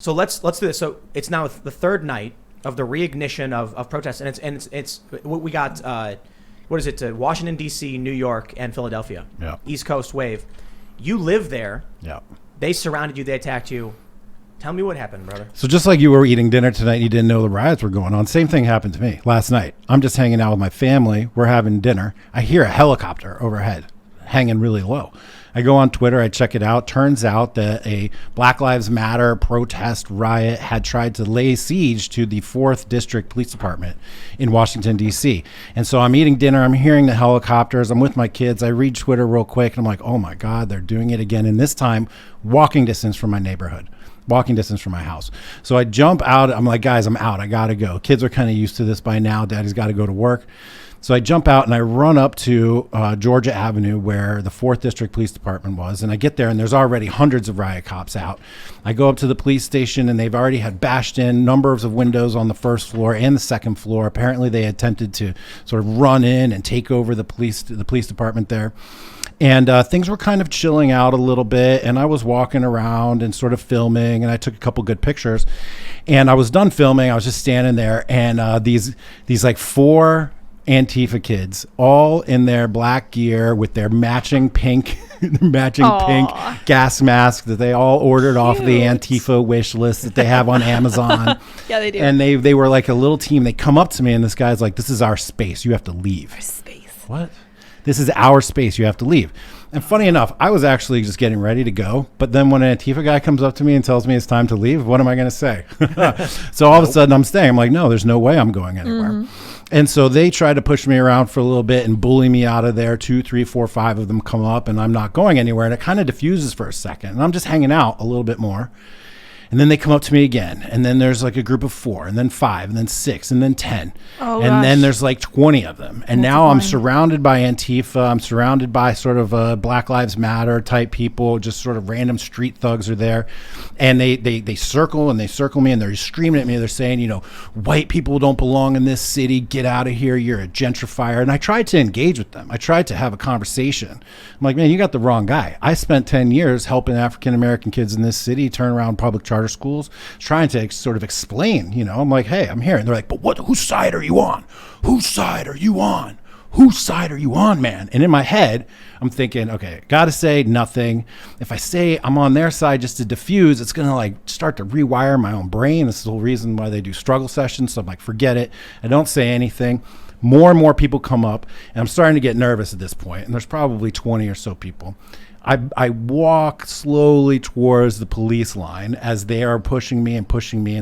So let's do this. So it's now the third night of the reignition of protests, and it's we got what is it? Washington D.C., New York, and Philadelphia. Yeah. East Coast wave. You live there. Yeah. They surrounded you. They attacked you. Tell me what happened, brother. So just like you were eating dinner tonight and you didn't know the riots were going on, same thing happened to me last night. I'm just hanging out with my family. We're having dinner. I hear a helicopter overhead hanging really low. I go on Twitter. I check it out. Turns out that a Black Lives Matter protest riot had tried to lay siege to the 4th District Police Department in Washington, D.C. And so I'm eating dinner. I'm hearing the helicopters. I'm with my kids. I read Twitter real quick, and I'm like, oh, my God, they're doing it again. And this time, walking distance from my neighborhood. Walking distance from my house. So I jump out. I'm like, guys, I'm out. I got to go. Kids are kind of used to this by now. Daddy's got to go to work. So I jump out and I run up to Georgia Avenue where the 4th District Police Department was. And I get there and there's already hundreds of riot cops out. I go up to the police station and they've already had bashed in numbers of windows on the first floor and the second floor. Apparently they attempted to sort of run in and take over the police department there. And things were kind of chilling out a little bit. And I was walking around and sort of filming. And I took a couple good pictures. And I was done filming. I was just standing there. And these like 4 Antifa kids, all in their black gear with their matching pink pink gas mask that they all ordered off the Antifa wish list that they have on Amazon. Yeah, they do. And they were like a little team. They come up to me and this guy's like, this is our space. You have to leave. Our space. What? This is our space. You have to leave. And funny enough, I was actually just getting ready to go. But then when an Antifa guy comes up to me and tells me it's time to leave, what am I going to say? So all of a sudden I'm staying. I'm like, no, there's no way I'm going anywhere. Mm-hmm. And so they tried to push me around for a little bit and bully me out of there. 2, 3, 4, 5 of them come up and I'm not going anywhere. And it kind of diffuses for a second. And I'm just hanging out a little bit more. And then they come up to me again. And then there's like a group of 4 and then 5 and then 6 and then 10. Oh, and then there's like 20 of them. And now I'm surrounded by Antifa. I'm surrounded by sort of Black Lives Matter type people. Just sort of random street thugs are there. And they circle and they circle me and they're screaming at me. They're saying, you know, white people don't belong in this city. Get out of here. You're a gentrifier. And I tried to engage with them. I tried to have a conversation. I'm like, man, you got the wrong guy. I spent 10 years helping African-American kids in this city turn around public charter schools, trying to sort of explain, you know, I'm like, hey, I'm here. And they're like, but whose side are you on? Whose side are you on? Whose side are you on, man? And in my head, I'm thinking, okay, gotta say nothing. If I say I'm on their side just to diffuse, it's gonna like start to rewire my own brain. This is the whole reason why they do struggle sessions. So I'm like, forget it. I don't say anything. More and more people come up, and I'm starting to get nervous at this point. And there's probably 20 or so people. I walk slowly towards the police line as they are pushing me, and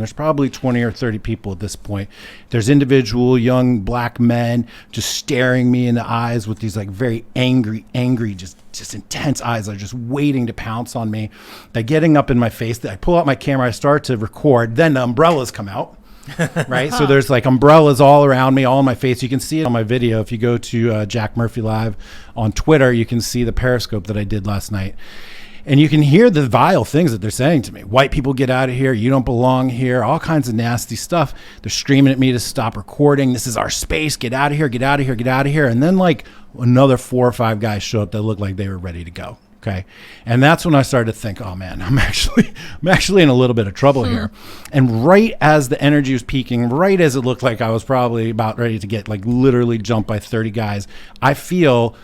there's probably 20 or 30 people at this point. There's individual young black men just staring me in the eyes with these like very angry, just intense eyes. They're just waiting to pounce on me. They're getting up in my face. I pull out my camera, I start to record, then the umbrellas come out. Right. So there's like umbrellas all around me, all in my face. You can see it on my video. If you go to Jack Murphy Live on Twitter, you can see the Periscope that I did last night. And you can hear the vile things that they're saying to me. White people, get out of here. You don't belong here. All kinds of nasty stuff. They're screaming at me to stop recording. This is our space. Get out of here. Get out of here. Get out of here. And then like another 4 or 5 guys show up that look like they were ready to go. Okay. And that's when I started to think, oh man, I'm actually in a little bit of trouble here. And right as the energy was peaking, right as it looked like I was probably about ready to get like literally jumped by 30 guys, I feel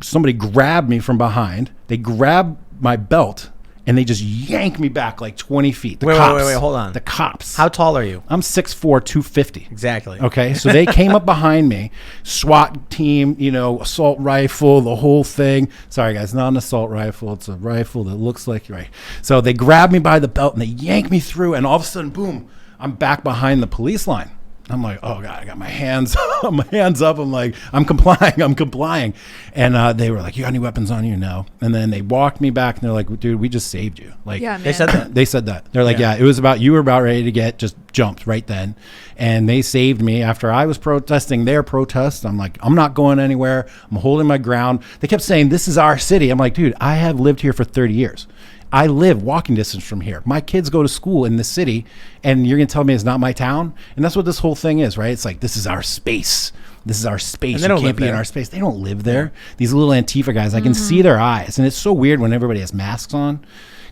somebody grab me from behind. They grab my belt and they just yank me back like 20 feet. Wait, hold on. The cops. How tall are you? I'm 6'4", 250. Exactly. Okay, so they came up behind me, SWAT team, you know, assault rifle, the whole thing. Sorry, guys, not an assault rifle. It's a rifle that looks like, right. So they grabbed me by the belt and they yanked me through, and all of a sudden, boom, I'm back behind the police line. I'm like, oh God, I got my hands up. I'm like, I'm complying. And they were like, you got any weapons on you? No. And then they walked me back and they're like, dude, we just saved you. Like, yeah, man. They said that. They're like, yeah, it was about, you were about ready to get just jumped right then. And they saved me after I was protesting their protest. I'm like, I'm not going anywhere. I'm holding my ground. They kept saying, this is our city. I'm like, dude, I have lived here for 30 years. I live walking distance from here. My kids go to school in this city, and you're going to tell me it's not my town? And that's what this whole thing is, right? It's like, this is our space. This is our space. You can't be in our space. They don't live there. These little Antifa guys, I can see their eyes. And it's so weird when everybody has masks on,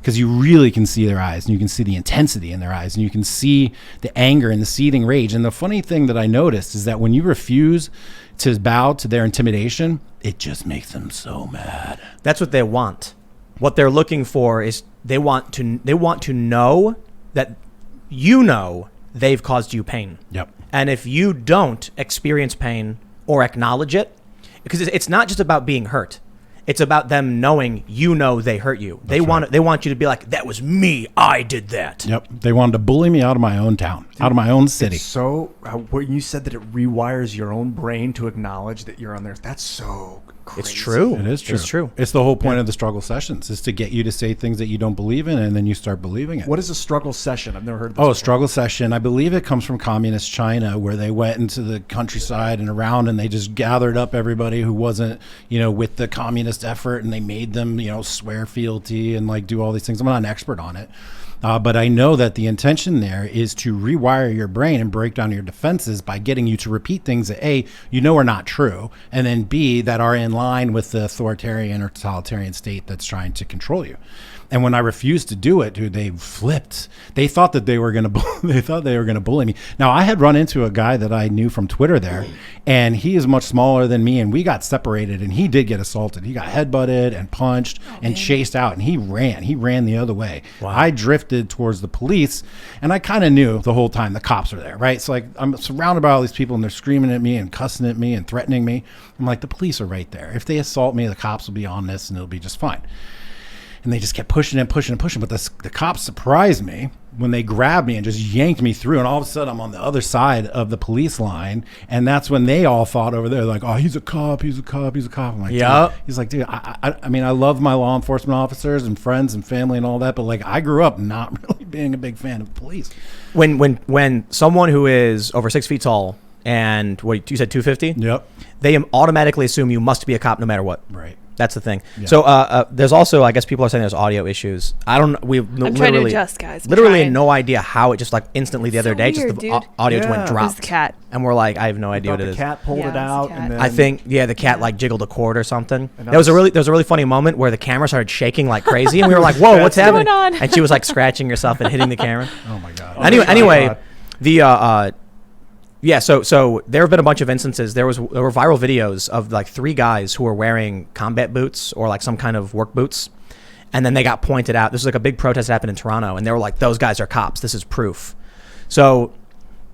because you really can see their eyes, and you can see the intensity in their eyes, and you can see the anger and the seething rage. And the funny thing that I noticed is that when you refuse to bow to their intimidation, it just makes them so mad. That's what they want. What they're looking for is they want to know that they've caused you pain. Yep. And if you don't experience pain or acknowledge it, because it's not just about being hurt. It's about them knowing they hurt you. They want you to be like, that was me. I did that. Yep. They wanted to bully me out of my own town, out of my own city. So when you said that it rewires your own brain to acknowledge that you're on there, that's so crazy. It's true. It is true. It's true. It's the whole point of the struggle sessions, is to get you to say things that you don't believe in, and then you start believing it. What is a struggle session? I've never heard of this Oh, before. struggle session. I believe it comes from communist China, where they went into the countryside and around, and they just gathered up everybody who wasn't, with the communist effort, and they made them, swear fealty and like do all these things. I'm not an expert on it. But I know that the intention there is to rewire your brain and break down your defenses by getting you to repeat things that A, are not true, and then B, that are in line with the authoritarian or totalitarian state that's trying to control you. And when I refused to do it, dude, they flipped. They thought that they were gonna bully me. Now, I had run into a guy that I knew from Twitter there, and he is much smaller than me, and we got separated, and he did get assaulted. He got headbutted and punched and chased out, and he ran the other way. Wow. I drifted towards the police, and I kind of knew the whole time the cops were there, right? So like, I'm surrounded by all these people, and they're screaming at me and cussing at me and threatening me. I'm like, the police are right there. If they assault me, the cops will be on this, and it'll be just fine. And they just kept pushing and pushing and pushing. But the cops surprised me when they grabbed me and just yanked me through. And all of a sudden, I'm on the other side of the police line. And that's when they all thought over there, like, oh, he's a cop, he's a cop, he's a cop. I'm like, yep. Dude. He's like, dude, I mean, I love my law enforcement officers and friends and family and all that. But, like, I grew up not really being a big fan of the police. When someone who is over 6 feet tall and, what, you said 250? Yep. They automatically assume you must be a cop no matter what. Right. That's the thing. Yeah. So there's also, I guess people are saying there's audio issues. I don't know. I'm trying to adjust, guys. Literally no idea how it just like instantly the other day, weird, just the audio just went Yeah. dropped. It's the cat. And we're like, I have no idea what it The is. cat pulled Yeah, it it's the out. cat. And then I think, the cat like jiggled a cord or something. And There was a really funny moment where the camera started shaking like crazy, and we were like, "Whoa, what's happening?" going on? And she was like scratching herself and hitting the camera. Oh, my God. Anyway, God. the so there have been a bunch of instances. There were viral videos of like 3 guys who were wearing combat boots or like some kind of work boots, and then they got pointed out. This was like a big protest that happened in Toronto, and they were like, "Those guys are cops. This is proof." So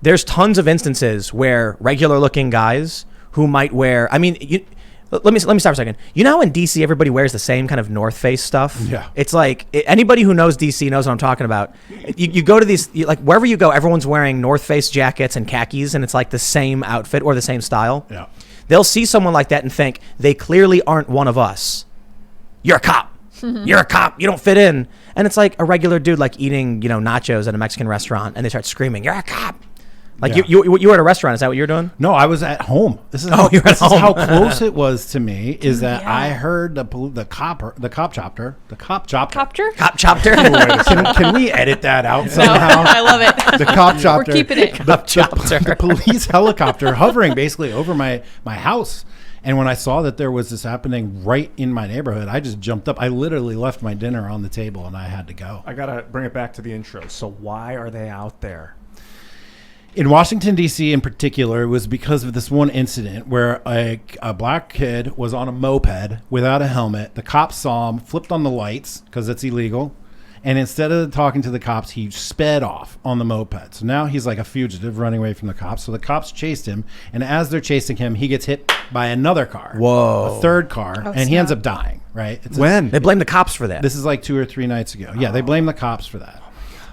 there's tons of instances where regular looking guys who might wear. I mean, let me stop for a second. You know how in DC everybody wears the same kind of North Face stuff? Yeah. It's like anybody who knows DC knows what I'm talking about. You go to these, like wherever you go, everyone's wearing North Face jackets and khakis, and it's like the same outfit or the same style. Yeah. They'll see someone like that and think they clearly aren't one of us. You're a cop. You're a cop. You don't fit in. And it's like a regular dude like eating, nachos at a Mexican restaurant, and they start screaming, "You're a cop." Like Yeah. you were at a restaurant. Is that what you're doing? No, I was at home. This is Oh, you're at this is home. how close it was to me. Is that Yeah. I heard the cop chopper. Copter? Cop chopper. Can we edit that out No, somehow? I love it. The cop chopper. We're keeping it. Cop chopper. The police helicopter hovering basically over my house. And when I saw that there was this happening right in my neighborhood, I just jumped up. I literally left my dinner on the table and I had to go. I gotta bring it back to the intro. So why are they out there? In Washington, D.C. in particular, it was because of this one incident where a black kid was on a moped without a helmet. The cops saw him, flipped on the lights because it's illegal. And instead of talking to the cops, he sped off on the moped. So now he's like a fugitive running away from the cops. So the cops chased him. And as they're chasing him, he gets hit by another car. Whoa. A third car. Oh, and he ends snap. up dying, right? It's When? They blame the cops for that. This is like 2 or 3 nights ago. Yeah, they blame the cops for that.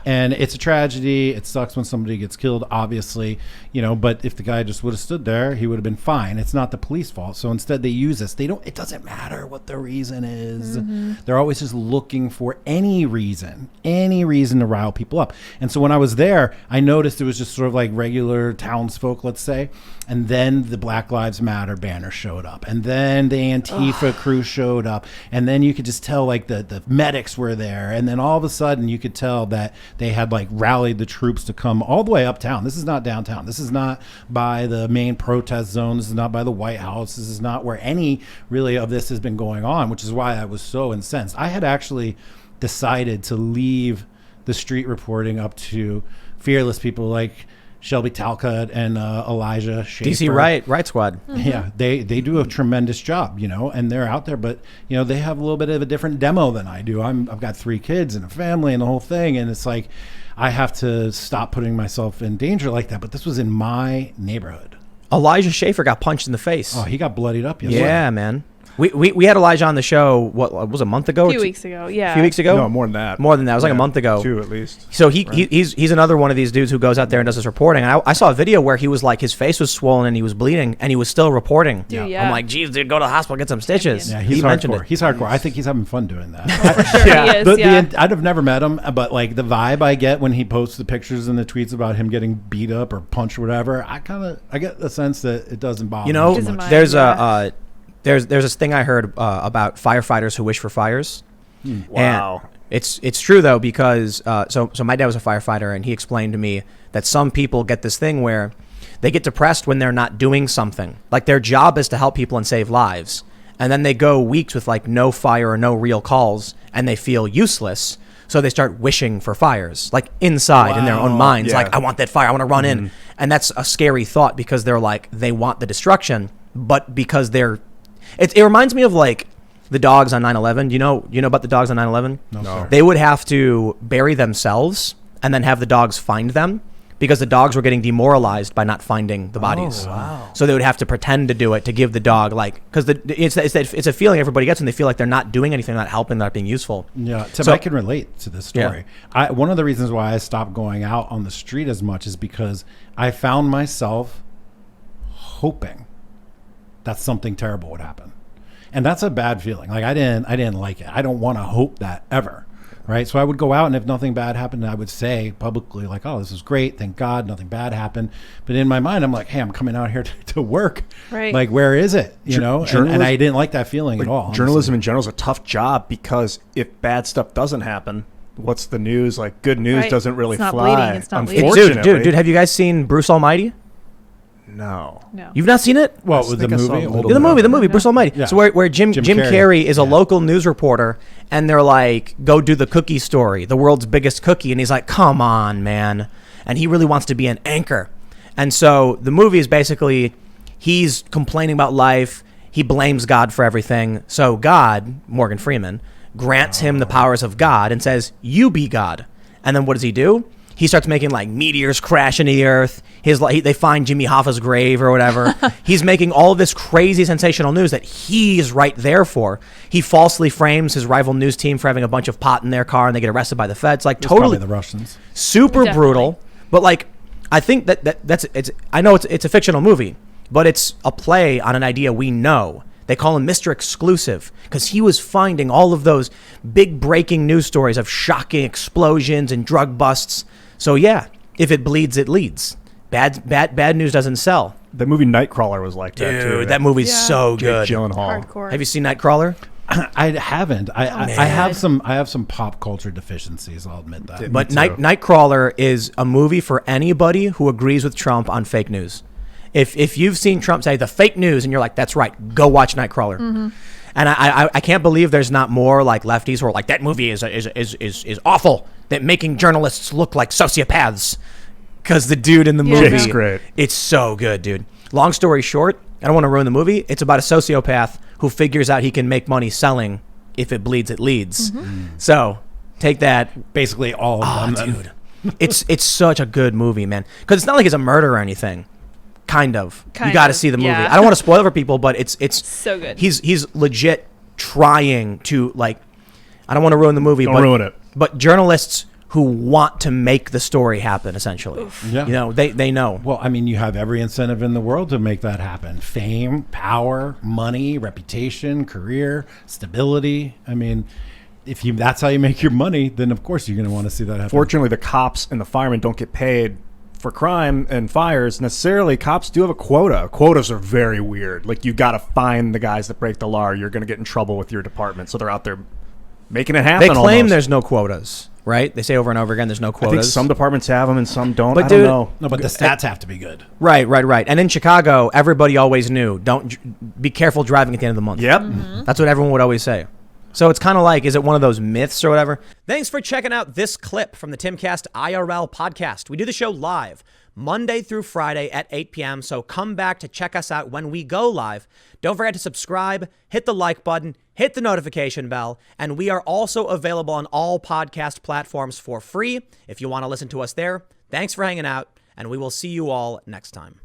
And it's a tragedy. It sucks when somebody gets killed, obviously, but if the guy just would have stood there, he would have been fine. It's not the police fault. So instead they use this. It doesn't matter what the reason is. Mm-hmm. They're always just looking for any reason to rile people up. And so when I was there, I noticed it was just sort of like regular townsfolk, let's say. And then the Black Lives Matter banner showed up. And then the Antifa crew showed up. And then you could just tell like the medics were there. And then all of a sudden you could tell that they had like rallied the troops to come all the way uptown. This is not downtown. This is not by the main protest zone. This is not by the White House. This is not where any really of this has been going on, which is why I was so incensed. I had actually decided to leave the street reporting up to fearless people like Shelby Talcott and Elijah Schaefer. DC Right Squad. Yeah, they do a tremendous job, and they're out there, but they have a little bit of a different demo than I do. I've got 3 kids and a family and the whole thing, and it's like I have to stop putting myself in danger like that. But this was in my neighborhood. Elijah Schaefer got punched in the face. Oh, he got bloodied up yesterday. Yeah, man. We had Elijah on the show, what was it, a month ago? A few weeks ago, yeah. A few weeks ago? No, more than that. More than that. It was like a month ago. 2 at least. So he's another one of these dudes who goes out there and does this reporting. And I saw a video where he was like, his face was swollen and he was bleeding and he was still reporting. Dude, yeah. I'm like, geez, dude, go to the hospital, get some stitches. Yeah, he's hardcore. He's hardcore. I think he's having fun doing that. For sure he is, I'd have never met him, but like the vibe I get when he posts the pictures and the tweets about him getting beat up or punched or whatever, I get the sense that it doesn't bother him too much. There's There's this thing I heard about firefighters who wish for fires. Wow. And it's true though, because so my dad was a firefighter and he explained to me that some people get this thing where they get depressed when they're not doing something. Like their job is to help people and save lives. And then they go weeks with like no fire or no real calls and they feel useless. So they start wishing for fires, like inside in their own minds. Yeah. Like, I want that fire. I want to run in. And that's a scary thought because they're like, they want the destruction, but because it reminds me of like the dogs on 9/11. You know about the dogs on 9/11? No, sir. They would have to bury themselves and then have the dogs find them because the dogs were getting demoralized by not finding the bodies. Oh, wow. So they would have to pretend to do it to give the dog because it's a feeling everybody gets when they feel like they're not doing anything, not helping, not being useful. Yeah, Tim, I can relate to this story. Yeah. One of the reasons why I stopped going out on the street as much is because I found myself hoping that something terrible would happen. And that's a bad feeling. Like I didn't like it. I don't want to hope that ever. Right. So I would go out and if nothing bad happened, I would say publicly like, oh, this is great. Thank God nothing bad happened. But in my mind, I'm like, hey, I'm coming out here to work. Right. Like, where is it? And I didn't like that feeling at all. Journalism in general is a tough job because if bad stuff doesn't happen, what's the news? Like good news doesn't really it's not fly. Bleeding. It's not bleeding. Unfortunately. Dude, have you guys seen Bruce Almighty? No. You've not seen it? Well, with the movie? The movie, Bruce Almighty. Yeah. So where Jim Carrey is a local news reporter, and they're like, go do the cookie story, the world's biggest cookie. And he's like, come on, man. And he really wants to be an anchor. And so the movie is basically, he's complaining about life. He blames God for everything. So God, Morgan Freeman, grants him the powers of God and says, you be God. And then what does he do? He starts making like meteors crash into the earth. They find Jimmy Hoffa's grave or whatever. He's making all this crazy sensational news that he's right there for. He falsely frames his rival news team for having a bunch of pot in their car and they get arrested by the feds. Like totally the Russians. Super brutal. But like, I think that's I know it's a fictional movie, but it's a play on an idea we know. They call him Mr. Exclusive because he was finding all of those big breaking news stories of shocking explosions and drug busts. So yeah, if it bleeds, it leads. Bad news doesn't sell. The movie Nightcrawler was like that too. Dude, that movie's so good. Jake Gyllenhaal. Hardcore. Have you seen Nightcrawler? I haven't. I have some pop culture deficiencies. I'll admit that. But Nightcrawler is a movie for anybody who agrees with Trump on fake news. If you've seen Trump say the fake news and you're like, that's right, go watch Nightcrawler. Mm-hmm. And I can't believe there's not more like lefties who are like, that movie is awful. That making journalists look like sociopaths. Because the dude in the movie, Jake's great. It's so good, dude. Long story short, I don't want to ruin the movie. It's about a sociopath who figures out he can make money selling. If it bleeds, it leads. Mm-hmm. So take that. Basically all of them. Dude. It's such a good movie, man. Because it's not like it's a murder or anything. Kind of. You got to see the movie. Yeah. I don't want to spoil it for people, but it's so good. He's legit trying to like. I don't want to ruin the movie. Don't ruin it. But journalists who want to make the story happen, essentially. Oof. Yeah. They know. Well, I mean, you have every incentive in the world to make that happen. Fame, power, money, reputation, career, stability. I mean, if that's how you make your money, then of course you're going to want to see that happen. Fortunately, the cops and the firemen don't get paid for crime and fires necessarily. Cops do have a quota. Quotas are very weird. Like you got to find the guys that break the law or you're going to get in trouble with your department. So they're out there making it happen. They claim almost. There's no quotas, right? They say over and over again there's no quotas. I think some departments have them and some don't. But I don't know. No, but the stats have to be good. Right. And in Chicago, everybody always knew, don't be careful driving at the end of the month. Yep. That's what everyone would always say. So it's kind of like, is it one of those myths or whatever? Thanks for checking out this clip from the Timcast IRL podcast. We do the show live Monday through Friday at 8 p.m. So come back to check us out when we go live. Don't forget to subscribe, hit the like button, hit the notification bell, and we are also available on all podcast platforms for free if you want to listen to us there. Thanks for hanging out, and we will see you all next time.